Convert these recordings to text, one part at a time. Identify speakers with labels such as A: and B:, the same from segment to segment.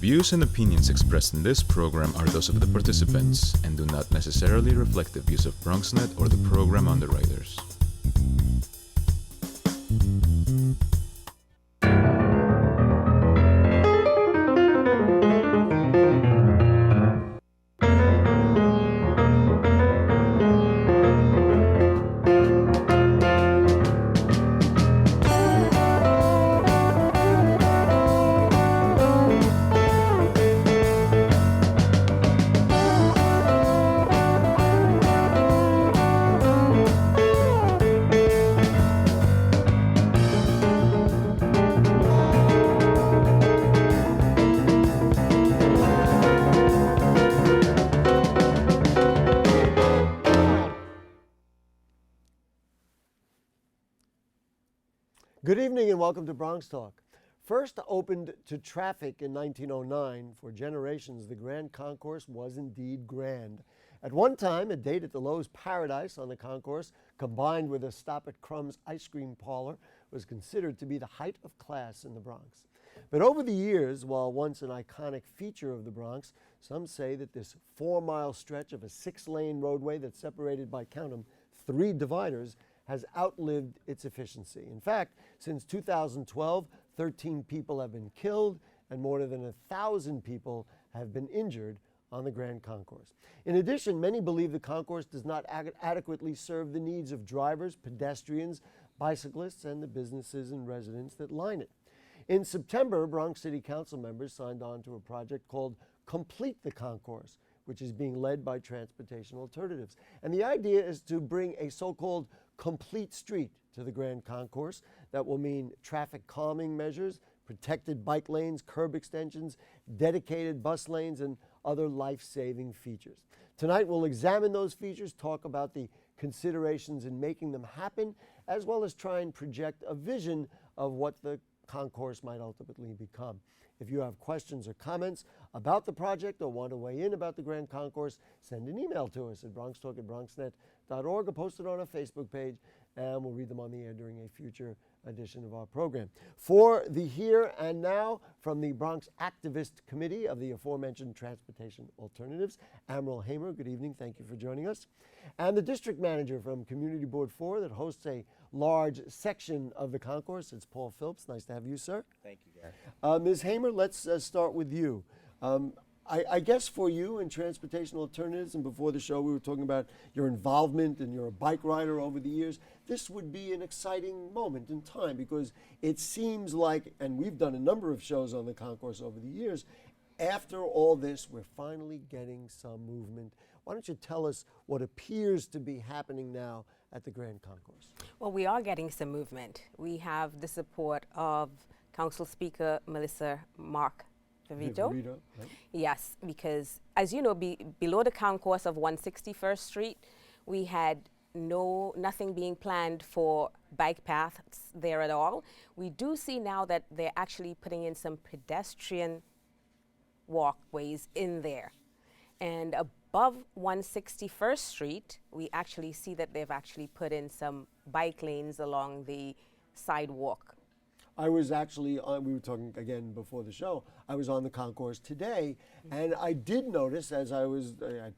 A: views and opinions expressed in this program are those of the participants and do not necessarily reflect the views of BronxNet or the program underwriters.
B: Good evening and welcome to Bronxtalk. First opened to traffic in 1909, for generations the Grand Concourse was indeed grand. At one time, a date at the Lowe's Paradise on the Concourse, combined with a stop at Crumb's ice cream parlor, was considered to be the height of class in the Bronx. But over the years, while once an iconic feature of the Bronx, some say that this 4-mile stretch of a 6-lane roadway that's separated by, count 'em, 3 dividers has outlived its efficiency. In fact, since 2012, 13 people have been killed and more than 1,000 people have been injured on the Grand Concourse. In addition, many believe the Concourse does not adequately serve the needs of drivers, pedestrians, bicyclists, and the businesses and residents that line it. In September, Bronx City Council members signed on to a project called Complete the Concourse, which is being led by Transportation Alternatives. And the idea is to bring a so-called complete street to the Grand Concourse that will mean traffic calming measures, protected bike lanes, curb extensions, dedicated bus lanes, and other life-saving features. Tonight we'll examine those features, talk about the considerations in making them happen, as well as try and project a vision of what the Concourse might ultimately become. If you have questions or comments about the project or want to weigh in about the Grand Concourse, send an email to us at bronxtalk@bronxnet.org or post it on our Facebook page, and we'll read them on the air during a future edition of our program. For the here and now, from the Bronx Activist Committee of the aforementioned Transportation Alternatives, Amaryl Hamer, good evening, thank you for joining us. And the District Manager from Community Board 4 that hosts a large section of the Concourse, it's Paul Phillips. Nice to have you, sir.
C: Thank you, Gary.
B: Ms. Hamer, let's start with you. I guess for you in Transportation Alternatives, and before the show we were talking about your involvement and you're a bike rider over the years, this would be an exciting moment in time because it seems like, and we've done a number of shows on the Concourse over the years, after all this, we're finally getting some movement. Why don't you tell us what appears to be happening now at the Grand Concourse?
D: Well, we are getting some movement. We have the support of Council Speaker Melissa Mark Vivito.
B: Right?
D: Yes, because as you know, below the concourse of 161st Street, we had nothing being planned for bike paths there at all. We do see now that they're actually putting in some pedestrian walkways in there. And above 161st Street, we actually see that they've actually put in some bike lanes along the sidewalk.
B: I was actually on, we were talking again before the show, I was on the Concourse today, and I did notice as I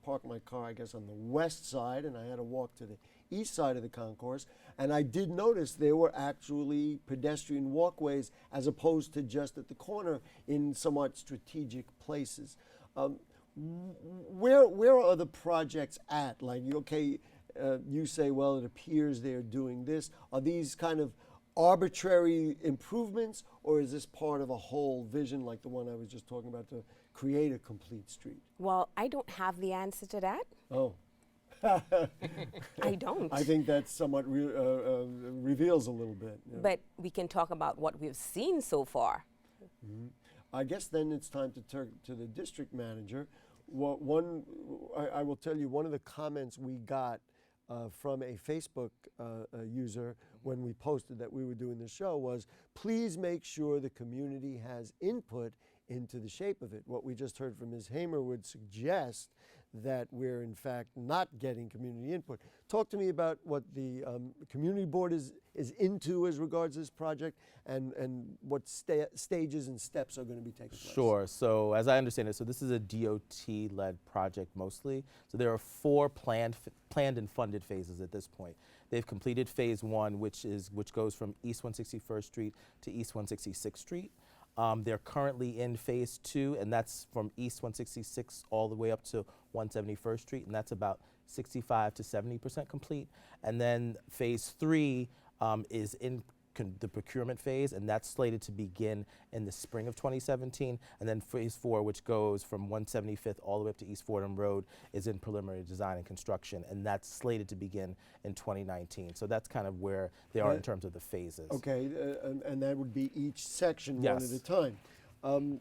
B: parked my car, I guess, on the west side, and I had to walk to the east side of the Concourse, and I did notice there were actually pedestrian walkways as opposed to just at the corner in somewhat strategic places. Where are the projects at? Like, okay, you say, well, it appears they're doing this. Are these kind of arbitrary improvements, or is this part of a whole vision like the one I was just talking about to create a complete street?
D: Well, I don't have the answer to that.
B: Oh.
D: I don't.
B: I think that somewhat reveals a little bit. Yeah.
D: But we can talk about what we've seen so far.
B: Mm-hmm. I guess then it's time to turn to the district manager. I will tell you, one of the comments we got from a Facebook user when we posted that we were doing the show was, please make sure the community has input into the shape of it. What we just heard from Ms. Hamer would suggest that we're in fact not getting community input. Talk to me about what the community board is into as regards this project, and what stages and steps are going to be taking place.
C: Sure. So as I understand it, so this is a DOT-led project mostly. So there are 4 planned and funded phases at this point. They've completed phase 1, which goes from East 161st Street to East 166th Street. They're currently in phase 2, and that's from East 166 all the way up to 171st Street, and that's about 65 to 70% complete. And then phase 3 is in the procurement phase, and that's slated to begin in the spring of 2017. And then phase 4, which goes from 175th all the way up to East Fordham Road, is in preliminary design and construction, and that's slated to begin in 2019. So that's kind of where they are in terms of the phases.
B: Okay, and that would be each section
C: Yes.
B: one at a time.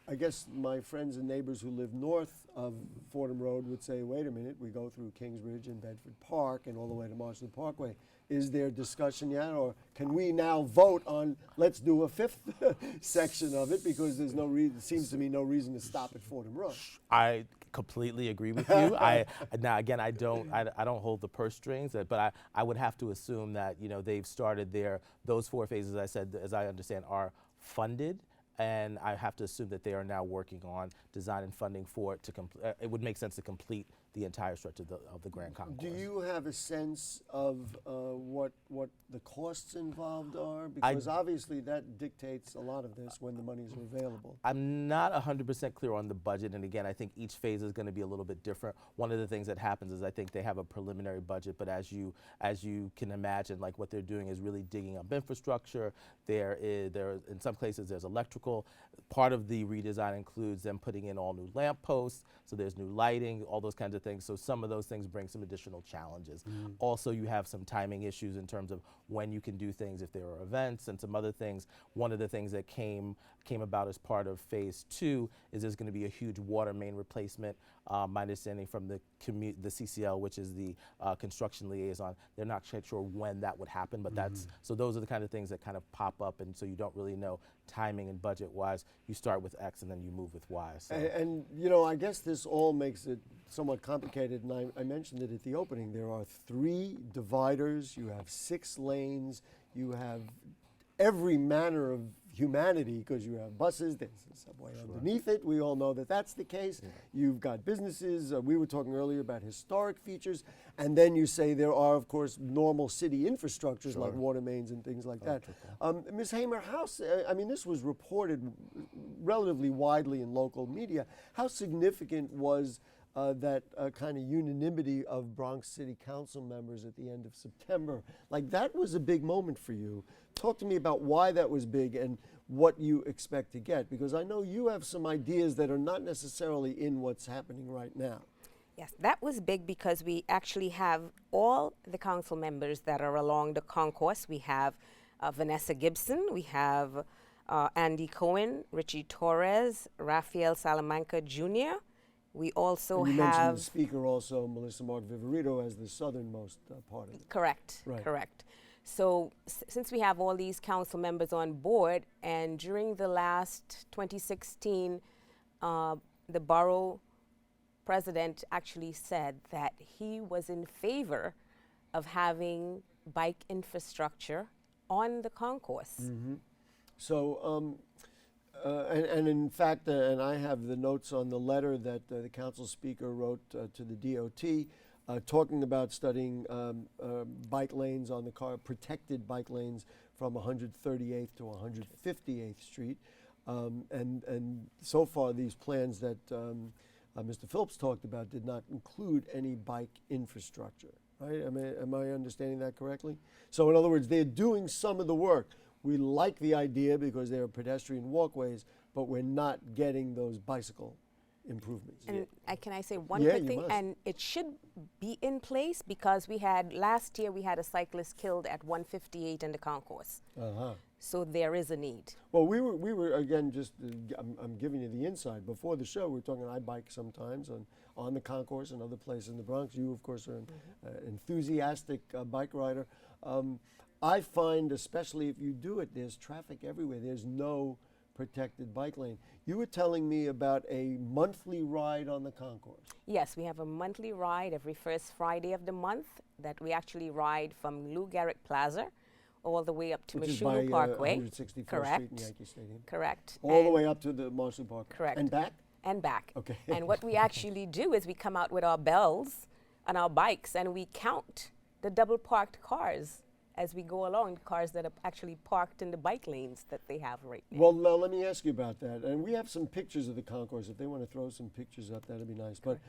B: I guess my friends and neighbors who live north of Fordham Road would say, wait a minute, we go through Kingsbridge and Bedford Park and all the way to Marston Parkway. Is there discussion yet, or can we now vote on, let's do a 5th section of it, because there's no reason, seems to me no reason to stop at Fordham Road.
C: I completely agree with you. Now again, I don't hold the purse strings, but I would have to assume that they've started those 4 phases I said, as I understand, are funded. And I have to assume that they are now working on design and funding for it to it would make sense to complete the entire stretch of the Grand Concourse.
B: Do you have a sense of what the costs involved are? Because obviously that dictates a lot of this when the monies are available.
C: I'm not 100% clear on the budget, and again, I think each phase is going to be a little bit different. One of the things that happens is I think they have a preliminary budget, but as you can imagine, like what they're doing is really digging up infrastructure. There in some places there's electrical. Part of the redesign includes them putting in all new lamp posts, so there's new lighting, all those kinds of things. So some of those things bring some additional challenges. Also, you have some timing issues in terms of when you can do things, if there are events and some other things. One of the things that came about as part of phase 2 is there's going to be a huge water main replacement. My understanding from the CCL, which is the construction liaison, they're not sure when that would happen, but so those are the kind of things that kind of pop up, and so you don't really know timing and budget wise. You start with X and then you move with Y. So.
B: And I guess this all makes it somewhat complicated, and I mentioned it at the opening. There are 3 dividers, you have 6 lanes, you have every manner of humanity, because you have buses, there's a subway underneath it. We all know that that's the case. Yeah. You've got businesses. We were talking earlier about historic features. And then you say there are, of course, normal city infrastructures like water mains and things like that. Ms. Hamer, this was reported relatively widely in local media. How significant was that kind of unanimity of Bronx City Council members at the end of September? Like, that was a big moment for you. Talk to me about why that was big and what you expect to get, because I know you have some ideas that are not necessarily in what's happening right now.
D: Yes, that was big because we actually have all the council members that are along the concourse. We have Vanessa Gibson, we have Andy Cohen, Richie Torres, Rafael Salamanca Jr., we also
B: you
D: have...
B: You mentioned the speaker also, Melissa Mark Viverito, as the southernmost part of it.
D: Correct, correct. So since we have all these council members on board, and during the last 2016, the borough president actually said that he was in favor of having bike infrastructure on the concourse.
B: So, and in fact, and I have the notes on the letter that the council speaker wrote to the DOT, talking about studying bike lanes on the protected bike lanes from 138th to 158th Street. And so far, these plans that Mr. Phillips talked about did not include any bike infrastructure, right? Am I understanding that correctly? So in other words, they're doing some of the work. We like the idea because there are pedestrian walkways, but we're not getting those bicycle improvements.
D: And can I say one quick thing? And it should be in place because last year we had a cyclist killed at 158 in the concourse. So there is a need.
B: Well, we were again, just I'm giving you the inside. Before the show, we were talking, I bike sometimes on the concourse and other places in the Bronx. You, of course, are an enthusiastic bike rider. I find, especially if you do it, there's traffic everywhere. There's no protected bike lane. You were telling me about a monthly ride on the Concourse.
D: Yes, we have a monthly ride every first Friday of the month that we actually ride from Lou Garrett Plaza all the way up to
B: Which is
D: Mashunu
B: by
D: Parkway.
B: 161st Street
D: Correct.
B: and Yankee Stadium.
D: Correct.
B: All the
D: And-
B: way up to the Marshall Park.
D: Correct.
B: And back?
D: and back.
B: Okay.
D: And what we actually do is we come out with our bells on our bikes and we count the double parked cars as we go along, cars that are actually parked in the bike lanes that they have right now.
B: Well, now let me ask you about that. And we have some pictures of the Concourse. If they want to throw some pictures up, that'd be nice. But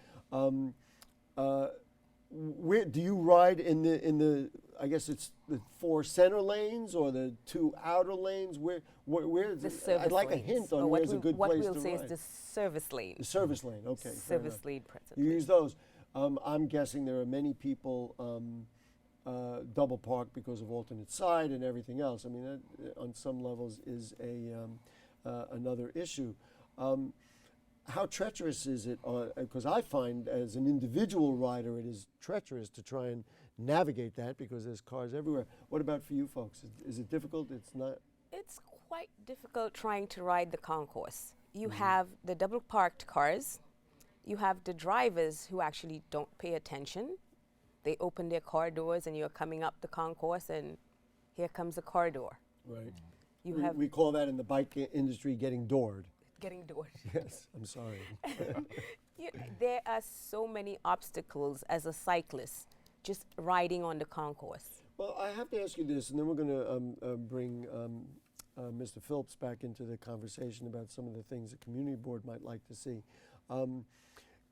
B: where do you ride in the? I guess it's the 4 center lanes or the 2 outer lanes. Where is
D: The
B: it?
D: service
B: I'd like
D: lanes.
B: a hint on
D: Or
B: where's a good place to
D: What we'll say
B: ride.
D: is the service lane.
B: The service lane. Okay. fair enough.
D: Service lane
B: You
D: presently.
B: use those. I'm guessing there are many people double park because of alternate side and everything else. I mean, that on some levels is another issue. How treacherous is it? Because I find as an individual rider, it is treacherous to try and navigate that because there's cars everywhere. What about for you folks? Is it difficult? It's not.
D: It's quite difficult trying to ride the concourse. You have the double parked cars. You have the drivers who actually don't pay attention. They open their car doors and you're coming up the concourse and here comes a car door.
B: Right.
D: You
B: We call that in the bike industry getting doored.
D: getting doored.
B: Yes, I'm sorry.
D: There are so many obstacles as a cyclist just riding on the concourse.
B: Well, I have to ask you this, and then we're going to bring Mr. Phillips back into the conversation about some of the things the community board might like to see.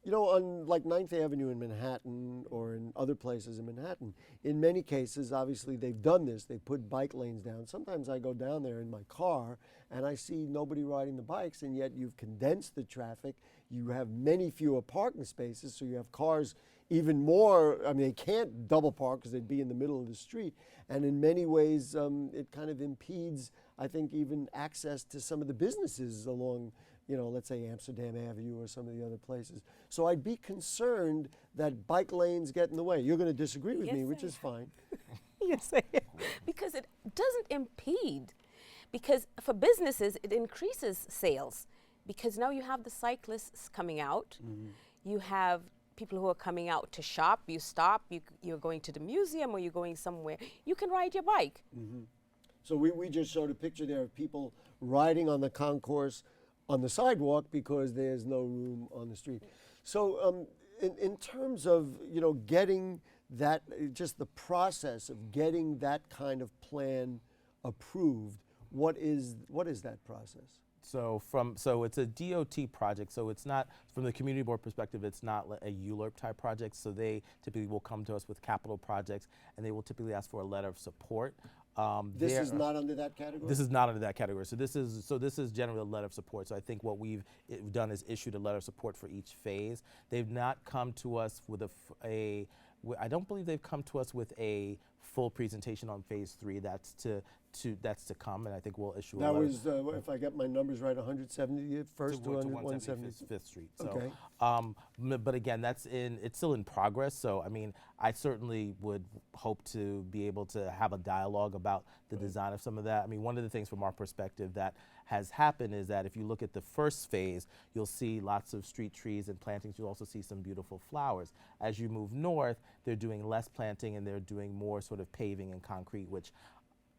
B: You know, on like 9th Avenue in Manhattan or in other places in Manhattan, in many cases, obviously they've done this. They put bike lanes down. Sometimes I go down there in my car and I see nobody riding the bikes, and yet you've condensed the traffic. You have many fewer parking spaces, so you have cars even more. I mean, they can't double park because they'd be in the middle of the street. And in many ways, it kind of impedes, I think, even access to some of the businesses along, you know, let's say Amsterdam Avenue or some of the other places. So I'd be concerned that bike lanes get in the way. You're going to disagree with
D: Yes,
B: me, which
D: I
B: is fine.
D: Yes, I am. Because it doesn't impede. Because for businesses, it increases sales. Because now you have the cyclists coming out. You have people who are coming out to shop. You stop, you're going to the museum or you're going somewhere. You can ride your bike.
B: So we just showed a picture there of people riding on the concourse on the sidewalk because there's no room on the street. So in terms of, you know, getting that, just the process of getting that kind of plan approved, what is that process?
C: So it's a DOT project. So it's not, from the community board perspective, it's not a ULURP type project. So they typically will come to us with capital projects, and they will typically ask for a letter of support.
B: This is not under that category?
C: This is not under that category. So this is generally a letter of support. So I think what we've done is issued a letter of support for each phase. They've not come to us with I don't believe they've come to us with a full presentation on phase 3. That's to come, and I think we'll issue a
B: That
C: letter.
B: was, if I get my numbers right, 171st to 175th.
C: 175th Street. So,
B: Okay.
C: but again, it's still in progress. So, I mean, I certainly would hope to be able to have a dialogue about the design of some of that. I mean, one of the things from our perspective that has happened is that if you look at the first phase, you'll see lots of street trees and plantings. You'll also see some beautiful flowers. As you move north, they're doing less planting and they're doing more sort of paving and concrete, which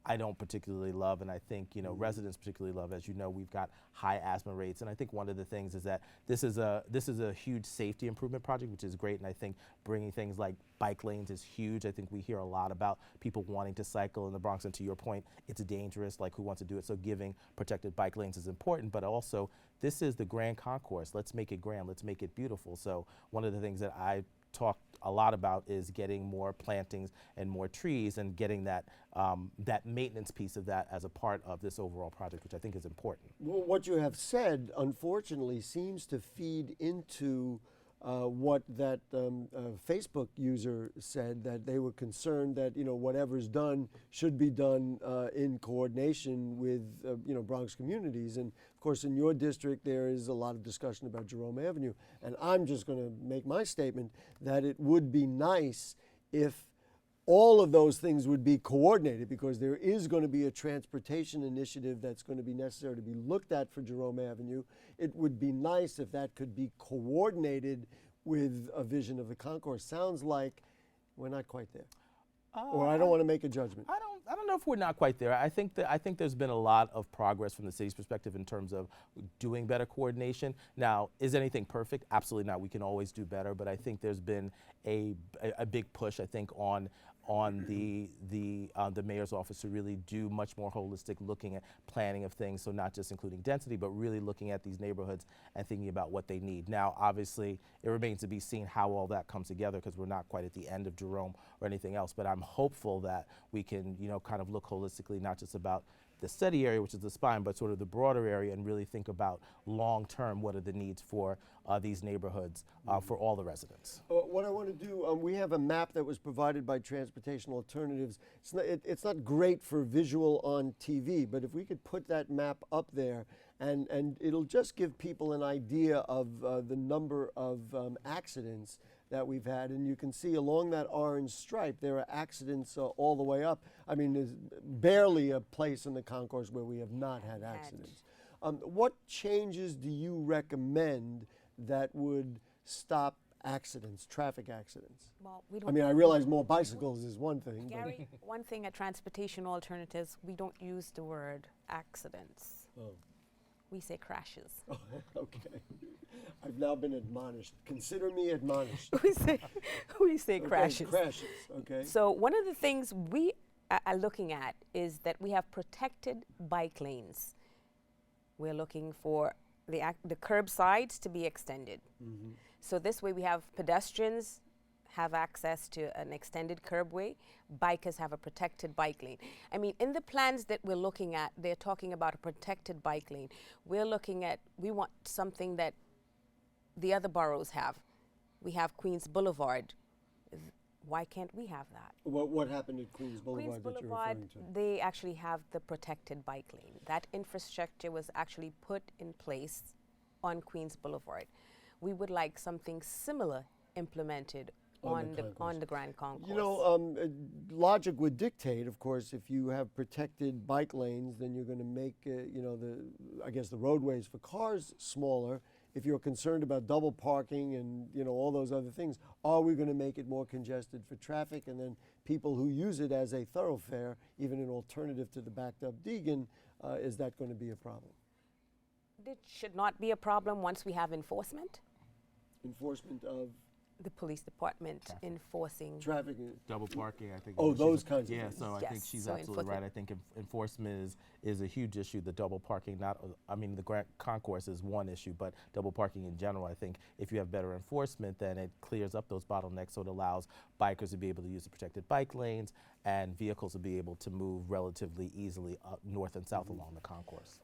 C: I don't particularly love, and I think, you know, residents particularly love. As you know, we've got high asthma rates, and I think one of the things is that this is a huge safety improvement project, which is great, and I think bringing things like bike lanes is huge. I think we hear a lot about people wanting to cycle in the Bronx, and to your point, it's dangerous, like who wants to do it, so giving protected bike lanes is important, but also this is the Grand Concourse. Let's make it grand, let's make it beautiful. So one of the things that I talked a lot about is getting more plantings and more trees and getting that that maintenance piece of that as a part of this overall project, which I think is important.
B: Well, what you have said, unfortunately, seems to feed into what that Facebook user said, that they were concerned that, you know, whatever's done should be done in coordination with, you know, Bronx communities. And of course, in your district, there is a lot of discussion about Jerome Avenue. And I'm just going to make my statement that it would be nice if all of those things would be coordinated because there is going to be a transportation initiative that's going to be necessary to be looked at for Jerome Avenue. It would be nice if that could be coordinated with a vision of the concourse. Sounds like we're not quite there. Or I don't want to make a judgment.
C: I don't know if we're not quite there. I think there's been a lot of progress from the city's perspective in terms of doing better coordination. Now, is anything perfect? Absolutely not. We can always do better, but I think there's been a big push, I think, on the mayor's office to really do much more holistic looking at planning of things, so not just including density, but really looking at these neighborhoods and thinking about what they need. Now, obviously, it remains to be seen how all that comes together because we're not quite at the end of Jerome or anything else, but I'm hopeful that we can, kind of look holistically, not just about the study area, which is the spine, but sort of the broader area, and really think about long-term what are the needs for these neighborhoods for all the residents.
B: What I want to do, we have a map that was provided by Transportation Alternatives. It's not great for visual on TV, but if we could put that map up there, and it'll just give people an idea of the number of accidents that we've had, and you can see along that orange stripe there are accidents all the way up. I mean, there's barely a place in the concourse where we have not had accidents. What changes do you recommend that would stop accidents, traffic accidents?
D: Well, we don't.
B: I mean, I realize more bicycles is one thing.
D: Gary, one thing at Transportation Alternatives, we don't use the word accidents.
B: Oh.
D: We say crashes.
B: Oh, okay. I've now been admonished. Consider me admonished.
D: we say
B: Okay,
D: crashes.
B: crashes, okay.
D: So one of the things we are looking at is that we have protected bike lanes. We're looking for the curb sides to be extended.
B: Mm-hmm.
D: So this way we have pedestrians have access to an extended curbway, bikers have a protected bike lane. I mean, in the plans that we're looking at, they're talking about a protected bike lane. We want something that the other boroughs have. We have Queens Boulevard. Why can't we have that?
B: What happened at Queens Boulevard
D: Queens
B: that you're
D: Boulevard,
B: referring to?
D: they actually have the protected bike lane. That infrastructure was actually put in place on Queens Boulevard. We would like something similar implemented on the Grand Concourse.
B: You know, logic would dictate, of course, if you have protected bike lanes, then you're going to make, the roadways for cars smaller. If you're concerned about double parking and, all those other things, are we going to make it more congested for traffic? And then people who use it as a thoroughfare, even an alternative to the backed up Deegan, is that going to be a problem?
D: It should not be a problem once we have enforcement.
B: Enforcement of
D: the police department enforcing
B: traffic.
C: Double parking, I think.
B: Oh, those kinds of
C: yeah,
B: things.
C: so I think
D: Yes,
C: she's
D: so
C: absolutely right. I think enforcement is a huge issue. The double parking, the Grand Concourse is one issue, but double parking in general, I think if you have better enforcement, then it clears up those bottlenecks, so it allows bikers to be able to use the protected bike lanes and vehicles to be able to move relatively easily north and south along the concourse.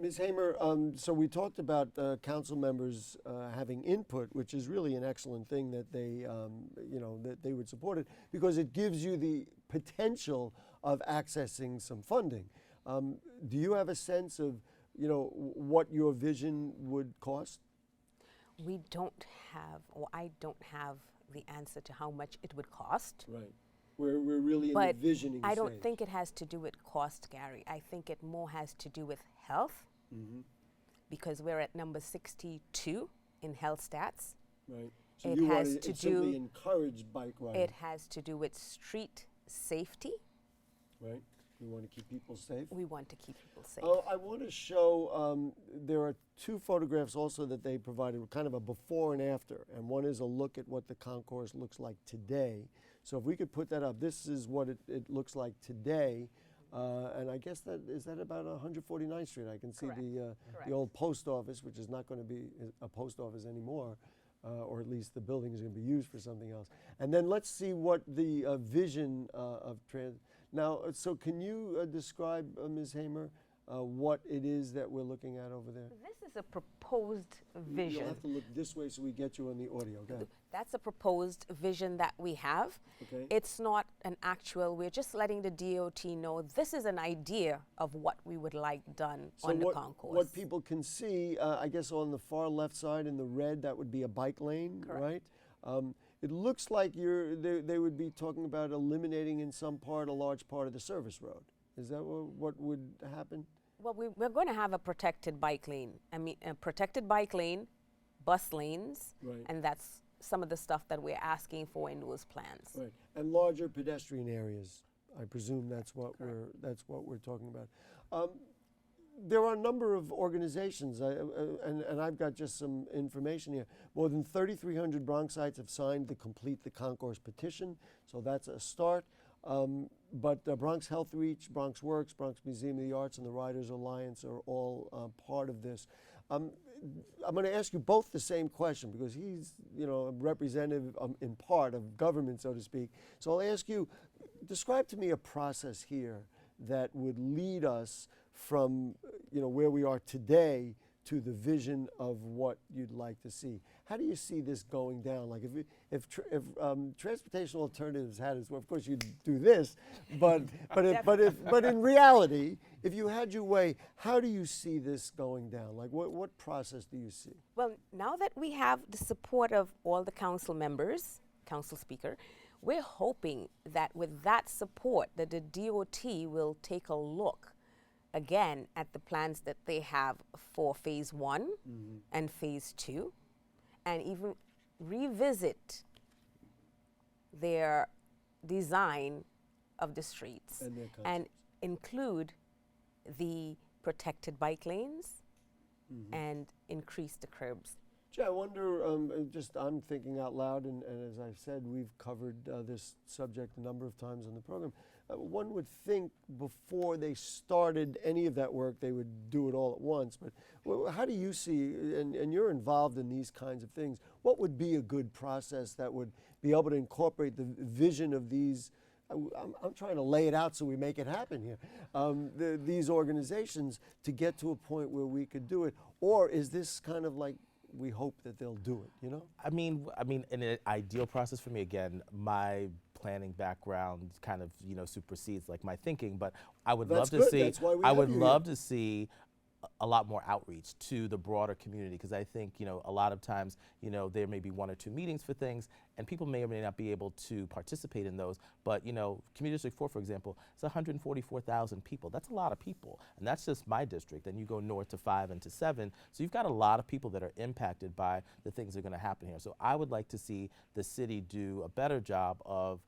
B: Ms. Hamer, so we talked about council members having input, which is really an excellent thing that they, that they would support it, because it gives you the potential of accessing some funding. Do you have a sense of, what your vision would cost?
D: We don't have, or I don't have the answer to how much it would cost.
B: Right. We're really in the visioning
D: I don't
B: stage.
D: think it has to do with cost, Gary. I think it more has to do with health, because we're at number 62 in health stats.
B: Right. So
D: It
B: you
D: has
B: want
D: to
B: to simply
D: do-
B: encourage bike riding.
D: It has to do with street safety.
B: Right. We want to keep people safe.
D: We want to keep people safe.
B: Oh, I want to show, there are two photographs also that they provided, kind of a before and after, and one is a look at what the concourse looks like today. So if we could put that up, this is what it looks like today, and I guess is that about 149th Street? I can see the old post office, which is not going to be a post office anymore, or at least the building is going to be used for something else. And then let's see what the vision of trans. Now, so can you describe, Ms. Hamer, what it is that we're looking at over there?
D: This is a proposed vision.
B: You'll have to look this way so we get you on the audio. Go ahead.
D: That's a proposed vision that we have.
B: Okay.
D: It's not an actual, we're just letting the DOT know this is an idea of what we would like done on the concourse.
B: What people can see, I guess on the far left side in the red, that would be a bike lane,
D: Correct.
B: right? It looks like they would be talking about eliminating in some part a large part of the service road. Is that what would happen?
D: Well, we're going to have a protected bike lane. I mean, a protected bike lane, bus lanes,
B: Right.
D: and that's some of the stuff that we're asking for in those plans.
B: Right, and larger pedestrian areas. I presume that's what we're talking about. There are a number of organizations, and I've got just some information here. More than 3,300 Bronxites have signed to complete the Concourse petition, so that's a start. But Bronx Health Reach, Bronx Works, Bronx Museum of the Arts, and the Riders Alliance are all part of this. I'm going to ask you both the same question because he's, a representative in part of government, so to speak. So I'll ask you, describe to me a process here that would lead us from, where we are today to the vision of what you'd like to see. How do you see this going down? Like if transportation alternatives had its, well, of course you'd do this, but in reality, if you had your way, how do you see this going down? Like what process do you see?
D: Well, now that we have the support of all the council members, council speaker, we're hoping that with that support, that the DOT will take a look again at the plans that they have for phase 1 and phase 2, and even revisit their design of the streets and include the protected bike lanes and increase the curbs.
B: Jay, I wonder, I'm thinking out loud, and as I've said, we've covered this subject a number of times on the program. One would think before they started any of that work, they would do it all at once. But how do you see, and you're involved in these kinds of things, what would be a good process that would be able to incorporate the vision of these? I'm trying to lay it out so we make it happen here. These organizations to get to a point where we could do it, or is this kind of like we hope that they'll do it?
C: I mean, in an ideal process for me, again, my planning background kind of supersedes like my thinking, but I would love to see. I would love to see a lot more outreach to the broader community, because I think a lot of times there may be 1 or 2 meetings for things, and people may or may not be able to participate in those. But Community District 4, for example, it's 144,000 people. That's a lot of people, and that's just my district. And you go north to 5 and to 7, so you've got a lot of people that are impacted by the things that are going to happen here. So I would like to see the city do a better job of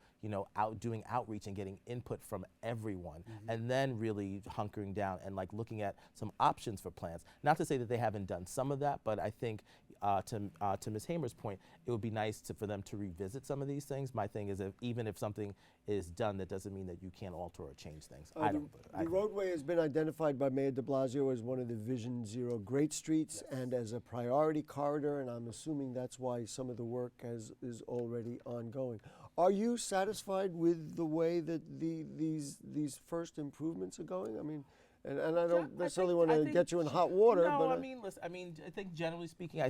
C: doing outreach and getting input from everyone, and then really hunkering down and like looking at some options for plans. Not to say that they haven't done some of that, but I think to Ms. Hamer's point, it would be nice for them to revisit some of these things. My thing is, even if something is done, that doesn't mean that you can't alter or change things.
B: The roadway has been identified by Mayor de Blasio as one of the Vision Zero great streets and as a priority corridor, and I'm assuming that's why some of the work is already ongoing. Are you satisfied with the way that these first improvements are going? I mean, and I don't necessarily want to get you in hot water.
C: No,
B: but
C: listen. I think generally speaking,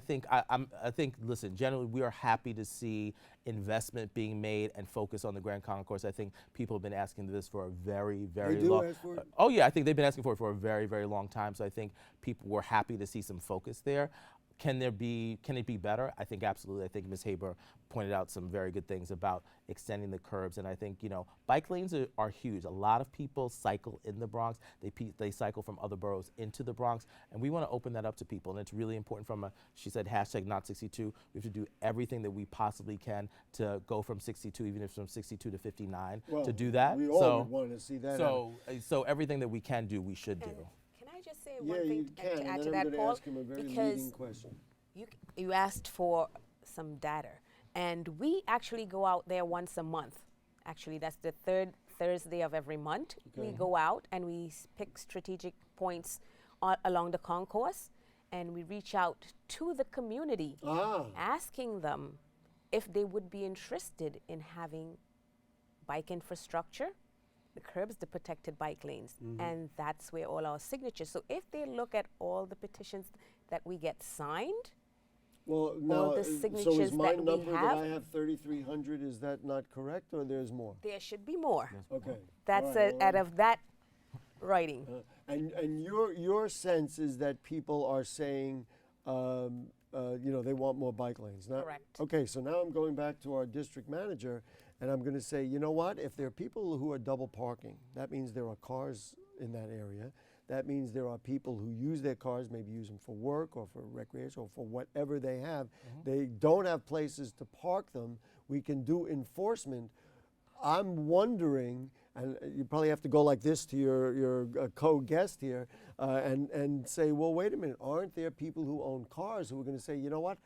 C: listen. Generally, we are happy to see investment being made and focus on the Grand Concourse. I think people have been asking this for a very, very long.
B: Ask for it?
C: Oh yeah, I think they've been asking for it for a very, very long time. So I think people were happy to see some focus there. Can it be better? I think absolutely. I think Ms. Haber pointed out some very good things about extending the curbs, and I think bike lanes are huge. A lot of people cycle in the Bronx. They cycle from other boroughs into the Bronx, and we want to open that up to people. And it's really important she said #not62. We have to do everything that we possibly can to go from 62, even if from 62 to 59, to do that.
B: We all would want to see that.
C: So everything that we can do, we should do.
D: Can I just say one thing to add to that, Paul?
B: Ask him a very leading question.
D: You asked for some data, and we actually go out there once a month. Actually, that's the 3rd Thursday of every month.
B: Okay.
D: We go out and we pick strategic points along the concourse, and we reach out to the community, asking them if they would be interested in having bike infrastructure, the curbs, the protected bike lanes, and that's where all our signatures. So if they look at all the petitions that we get signed,
B: well, now,
D: the
B: so
D: signatures
B: is my
D: that we
B: number
D: have,
B: that I have 3,300, is that not correct, or there's more?
D: there should be more.
B: Okay.
D: That's
B: All right,
D: out of that writing.
B: And your sense is that people are saying they want more bike lanes. Now,
D: Correct.
B: Okay, so now I'm going back to our district manager, and I'm going to say, you know what? If there are people who are double parking, that means there are cars in that area. That means there are people who use their cars, maybe use them for work or for recreation or for whatever they have. They don't have places to park them. We can do enforcement. I'm wondering, and you probably have to go like this to your co-guest here, and say, well, wait a minute, aren't there people who own cars who are going to say, you know what,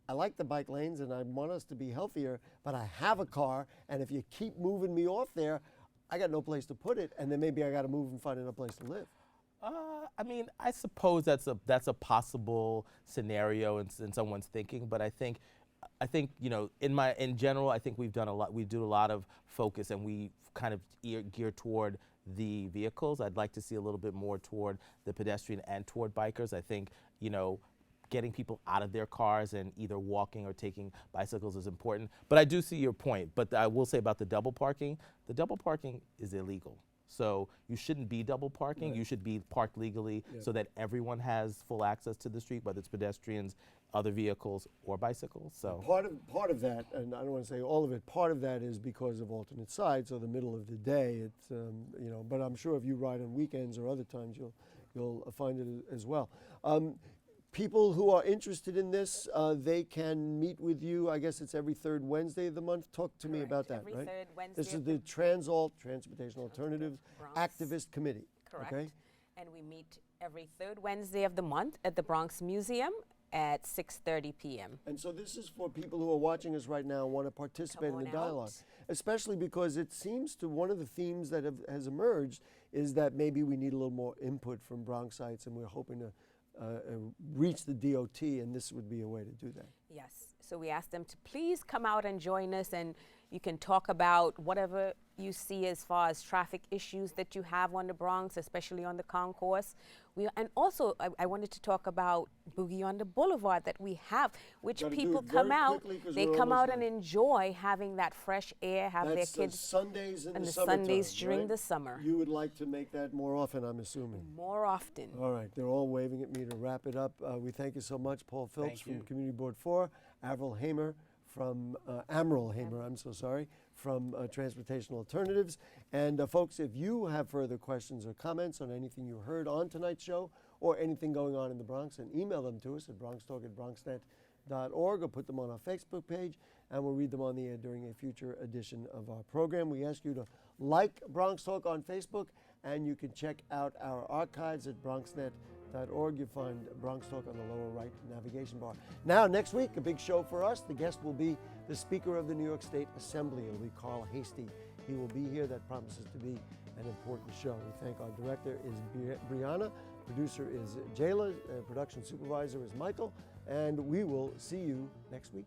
B: I like the bike lanes and I want us to be healthier, but I have a car, and if you keep moving me off there, I got no place to put it, and then maybe I got to move and find another place to live.
C: I mean, I suppose that's a possible scenario in someone's thinking, but I think in general, I think we do a lot of focus, and we kind of gear toward the vehicles. I'd like to see a little bit more toward the pedestrian and toward bikers. I think getting people out of their cars and either walking or taking bicycles is important. But I do see your point. But I will say about the double parking is illegal. So you shouldn't be double parking.
B: Right.
C: You should be parked legally so that everyone has full access to the street, whether it's pedestrians, other vehicles, or bicycles. So
B: Part of that, and I don't want to say all of it, part of that is because of alternate sides or the middle of the day. It's but I'm sure if you ride on weekends or other times, you'll find it as well. People who are interested in this, they can meet with you. I guess it's every third Wednesday of the month. Talk to me about that,
D: Every
B: right?
D: third Wednesday.
B: This is the Transportation Alternatives
D: Bronx.
B: Activist Committee.
D: Correct.
B: Okay?
D: And we meet every third Wednesday of the month at the Bronx Museum at 6:30 p.m.
B: And so this is for people who are watching us right now and want to participate in
D: Come
B: the
D: on
B: dialogue,
D: out.
B: especially because it seems to one of the themes that has emerged is that maybe we need a little more input from Bronxites, and we're hoping to reach the DOT, and this would be a way to do that.
D: Yes. So we ask them to please come out and join us, and you can talk about whatever you see as far as traffic issues that you have on the Bronx, especially on the Concourse. And also, I wanted to talk about Boogie on the Boulevard that we have, which
B: Gotta do
D: people
B: it
D: come
B: very
D: out,
B: quickly 'cause
D: they
B: we're
D: come
B: almost
D: out and
B: done.
D: enjoy having that fresh air, have
B: That's
D: their kids
B: Sundays in
D: and
B: the
D: the
B: summertime,
D: Sundays during
B: right?
D: the summer.
B: You would like to make that more often, I'm assuming.
D: More often.
B: All right, they're all waving at me to wrap it up. We thank you so much, Paul Phillips
C: Thank
B: from
C: you.
B: Community Board 4, Avril Hamer from Amaral Hamer, I'm so sorry, from Transportation Alternatives. And folks, if you have further questions or comments on anything you heard on tonight's show or anything going on in the Bronx, then email them to us at bronxtalk@bronxnet.org or put them on our Facebook page, and we'll read them on the air during a future edition of our program. We ask you to like Bronx Talk on Facebook, and you can check out our archives at bronxnet.org. You'll find Bronx Talk on the lower right navigation bar. Now, next week, a big show for us. The guest will be the Speaker of the New York State Assembly. It'll be Carl Hastie. He will be here. That promises to be an important show. We thank our director is Brianna, producer is Jayla, production supervisor is Michael, and we will see you next week.